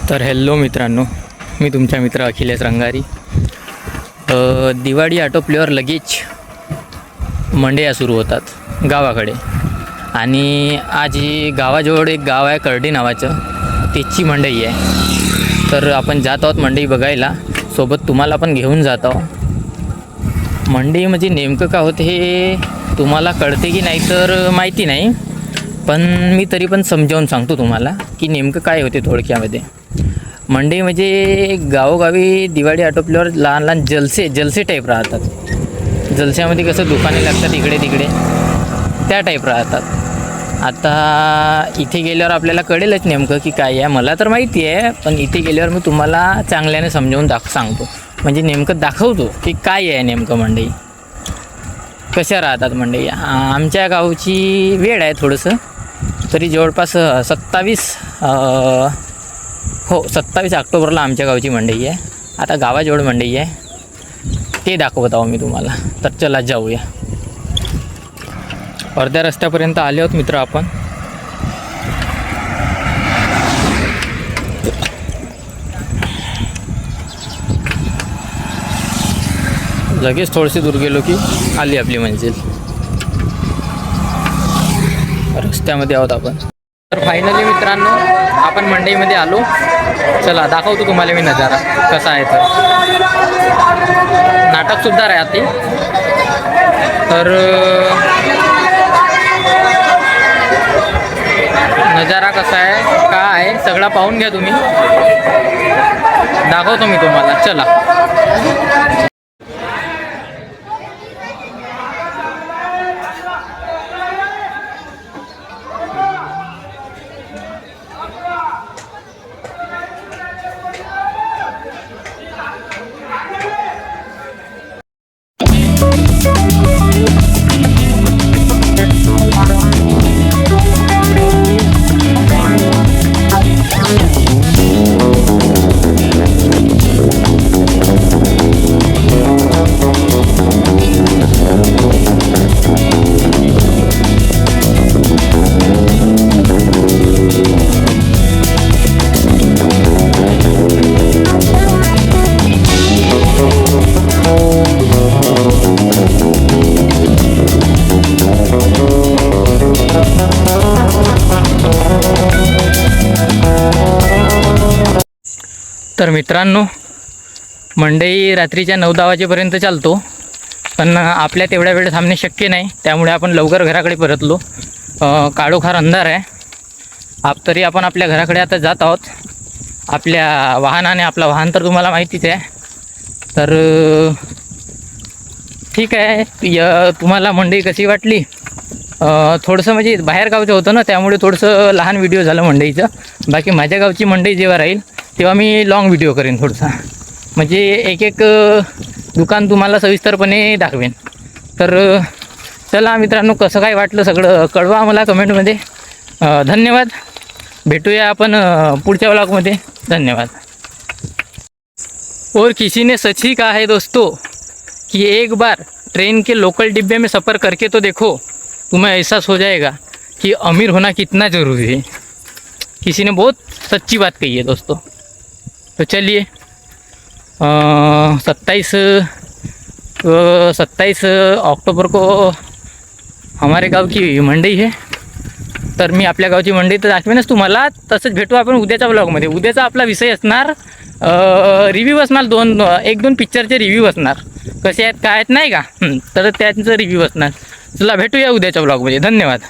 तर हॅलो मित्रांनो, मी तुमचा मित्र अखिलेश रंगारी. दिवाळी आटोपल्यावर लगेच मंडया सुरू होतात गावाकडे. आणि आज ही गावाजवळ एक गाव आहे कर्डी नावाचं, त्याची मंडई आहे. तर आपण जात आहोत मंडई बघायला, सोबत तुम्हाला पण घेऊन जात आहोत. मंडई म्हणजे नेमकं का होतं हे तुम्हाला कळते की नाही तर माहिती नाही, पण मी तरी पण समजावून सांगतो तुम्हाला की नेमकं काय होते थोडक्यामध्ये. मंडई म्हणजे गावोगावी दिवाळी आटोपल्यावर लहान लहान जलसे टाईप राहतात. जलस्यामध्ये कसं दुकाने लागतात इकडे तिकडे, त्या टाईप राहतात. आता इथे गेल्यावर आपल्याला कळेलच नेमकं की काय आहे. मला तर माहिती आहे, पण इथे गेल्यावर मी तुम्हाला चांगल्याने समजावून सांगतो, म्हणजे नेमकं दाखवतो की काय आहे नेमकं मंडई, कशा राहतात मंडई. आमच्या गावची वेळ आहे थोडंसं, तरी जवळपास 27 ऑक्टोबरला आमच्या गावची मंडई आहे. आता गावाजवळ मंडई आहे, ते दाखवत आहो मी तुम्हाला. तर चला जाऊया. अर्ध्या रस्त्यापर्यंत आले आहोत मित्र आपण. लगेच थोडीशी दूर गेलो की आली आपली मंजिल. रस्त्यामध्ये आहोत आपण. तर फायनली मित्रांनो आपण मंडईमध्ये आलो. चला दाखवतो तुम्हाला मी नजारा कसा आहे. तर नाटकसुद्धा राहते. तर नजारा कसा आहे का आहे सगळा पाहून घ्या तुम्ही, दाखवतो मी तुम्हाला. चला. तर मित्रांनो, मंडई रात्रीच्या 9-10 वाजेपर्यंत चालतो, पण आपल्या तेवढ्या वेळ थांबणे शक्य नाही. त्यामुळे आपण लवकर घराकडे परतलो. काळोखार अंधार आहे. तरी आपण आपल्या घराकडे आता जात आहोत आपल्या वाहनाने. आपला वाहन तर तुम्हाला माहितीच आहे. तर ठीक आहे. तुम्हाला मंडई कशी वाटली? थोडंसं म्हणजे बाहेर गावचं होतं ना, त्यामुळे थोडंसं लहान व्हिडिओ झालं मंडईचं. बाकी माझ्या गावची मंडई जेव्हा राहील तेव्हा मी लॉंग व्हिडिओ करेन थोडासा, म्हणजे एक दुकान तुम्हाला सविस्तरपणे दाखवेन. तर चला मित्रांनो, कसं काय वाटलं सगळं कळवा मला कमेंटमध्ये. धन्यवाद. भेटूया आपण पुढच्या व्लॉगमध्ये. धन्यवाद. और किसी ने सच ही कहा है दोस्तों कि एक बार ट्रेन के लोकल डिब्बे में सफ़र करके तो देखो, तुम्हें एहसास हो जाएगा कि अमीर होना कितना ज़रूरी है. किसी ने बहुत सच्ची बात कही है दोस्तों. तो चलिए, 27 अक्टूबर को हमारे गाव की मंडई है. तर मी आपल्या गावची मंडई तर दाखवेनच तुम्हाला. तसंच भेटू आपण उद्याच्या ब्लॉगमध्ये. उद्याचा आपला विषय असणार रिव्ह्यू असणार. 1-2 पिक्चरचे रिव्ह्यू असणार, कसे आहेत काय आहेत नाही का, तर त्यांचं रिव्ह्यू असणार. चला भेटूया उद्याच्या ब्लॉगमध्ये. धन्यवाद.